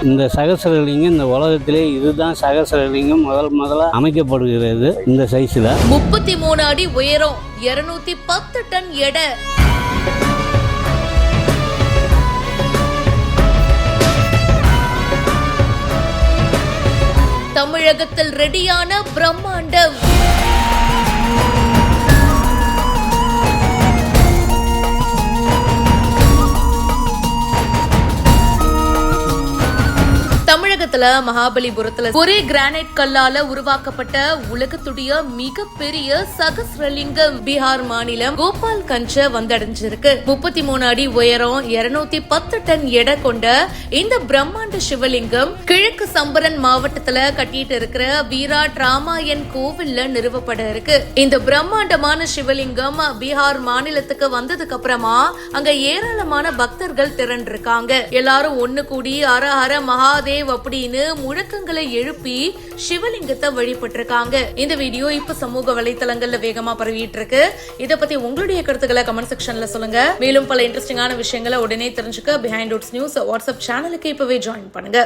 இந்த சகசரலிங்கம் இந்த உலகத்திலே இதுதான் சகசரலிங்கம் முதல்ல அமைக்கப்படுகிறது. இந்த சைஸ்ல 33 அடி உயரம், 210 டன் எடை. தமிழகத்தில் ரெடியான பிரம்மாண்டம். தமிழகத்துல மகாபலிபுரத்துல ஒரே கிரானைட் கல்லால உருவாக்கப்பட்ட உலகத்துடைய மிகப்பெரிய சகஸ்ரலிங்கம் பீகார் மாநிலம் கோபால்கஞ்ச் வந்தடைஞ்சிருக்கு. 33 அடி உயரம், 210 டன் எடை கொண்ட இந்த பிரம்மாண்ட சிவலிங்கம் கிழக்கு சம்பரன் மாவட்டத்துல கட்டிட்டு இருக்கிற விராட் ராமாயண் கோவில்ல நிறுவப்பட இருக்கு. இந்த பிரம்மாண்டமான சிவலிங்கம் பீகார் மாநிலத்துக்கு வந்ததுக்கு அப்புறமா அங்க ஏராளமான பக்தர்கள் திரண்டிருக்காங்க. எல்லாரும் ஒண்ணு கூடி ஹர ஹர மகாதேவ் அப்படின்னு முழக்கங்களை எழுப்பி சிவலிங்கத்தை வழிபட்டிருக்காங்க. இந்த வீடியோ இப்ப சமூக வலைத்தளங்கள்ல வேகமா பரவிட்டு இருக்கு. இத பத்தி உங்களுடைய கருத்துக்களை கமெண்ட் செக்ஷன்ல சொல்லுங்க. மேலும் பல இன்ட்ரெஸ்டிங்கான விஷயங்களை உடனே தெரிஞ்சுக்க பிஹைண்ட் ரூட்ஸ் நியூஸ் வாட்ஸ்அப் சேனலுக்கு இப்பவே ஜாயின் பண்ணுங்க.